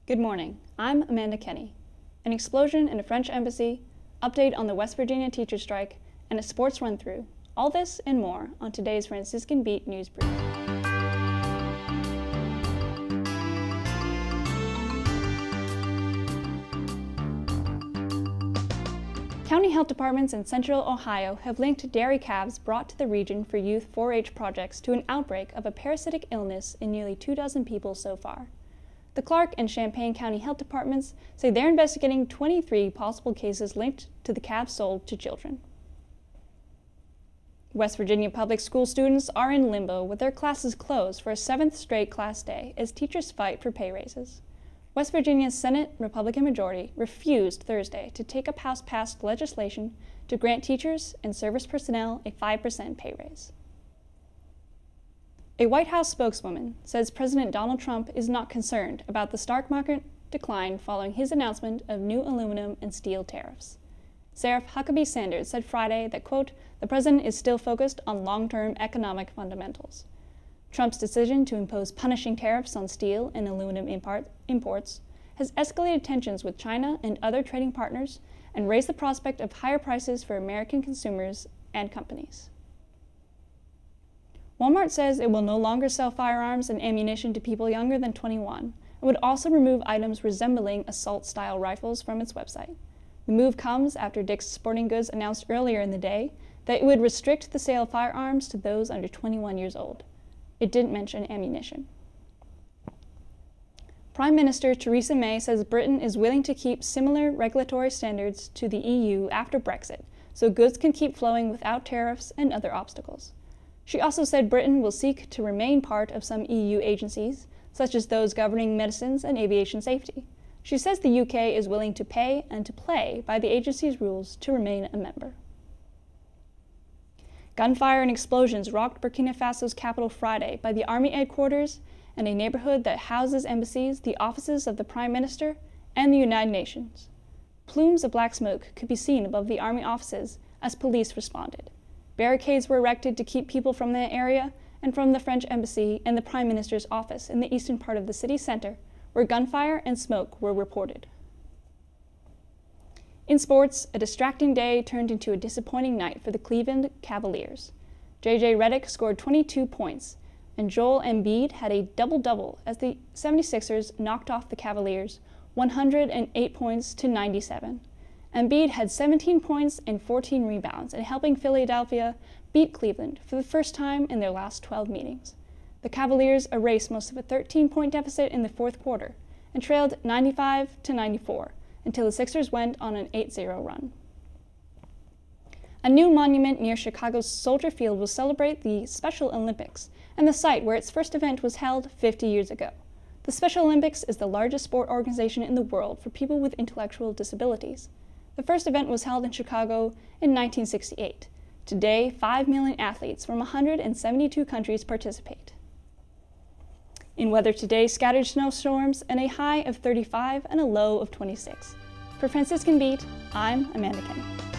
Good morning, I'm Amanda Kenny. An explosion in a French embassy, update on the West Virginia teacher strike, and a sports run-through. All this and more on today's Franciscan Beat News Brief. County health departments in central Ohio have linked dairy calves brought to the region for youth 4-H projects to an outbreak of a parasitic illness in nearly 24 people so far. The Clark and Champaign County health departments say they're investigating 23 possible cases linked to the calves sold to children. West Virginia public school students are in limbo with their classes closed for a 7th straight class day as teachers fight for pay raises. West Virginia's Senate Republican majority refused Thursday to take up House-passed legislation to grant teachers and service personnel a 5% pay raise. A White House spokeswoman says President Donald Trump is not concerned about the stock market decline following his announcement of new aluminum and steel tariffs. Sarah Huckabee Sanders said Friday that, quote, the president is still focused on long-term economic fundamentals. Trump's decision to impose punishing tariffs on steel and aluminum imports has escalated tensions with China and other trading partners and raised the prospect of higher prices for American consumers and companies. Walmart says it will no longer sell firearms and ammunition to people younger than 21 and would also remove items resembling assault-style rifles from its website. The move comes after Dick's Sporting Goods announced earlier in the day that it would restrict the sale of firearms to those under 21 years old. It didn't mention ammunition. Prime Minister Theresa May says Britain is willing to keep similar regulatory standards to the EU after Brexit, so goods can keep flowing without tariffs and other obstacles. She also said Britain will seek to remain part of some EU agencies, such as those governing medicines and aviation safety. She says the UK is willing to pay and to play by the agency's rules to remain a member. Gunfire and explosions rocked Burkina Faso's capital Friday by the army headquarters and a neighborhood that houses embassies, the offices of the Prime Minister, and the United Nations. Plumes of black smoke could be seen above the army offices as police responded. Barricades were erected to keep people from that area and from the French embassy and the Prime Minister's office in the eastern part of the city center, where gunfire and smoke were reported. In sports, a distracting day turned into a disappointing night for the Cleveland Cavaliers. J.J. Redick scored 22 points, and Joel Embiid had a double-double as the 76ers knocked off the Cavaliers 108 points to 97. Embiid had 17 points and 14 rebounds in helping Philadelphia beat Cleveland for the first time in their last 12 meetings. The Cavaliers erased most of a 13-point deficit in the fourth quarter and trailed 95-94 until the Sixers went on an 8-0 run. A new monument near Chicago's Soldier Field will celebrate the Special Olympics and the site where its first event was held 50 years ago. The Special Olympics is the largest sport organization in the world for people with intellectual disabilities. The first event was held in Chicago in 1968. Today, 5 million athletes from 172 countries participate. In weather today, scattered snowstorms and a high of 35 and a low of 26. For Franciscan Beat, I'm Amanda Kenny.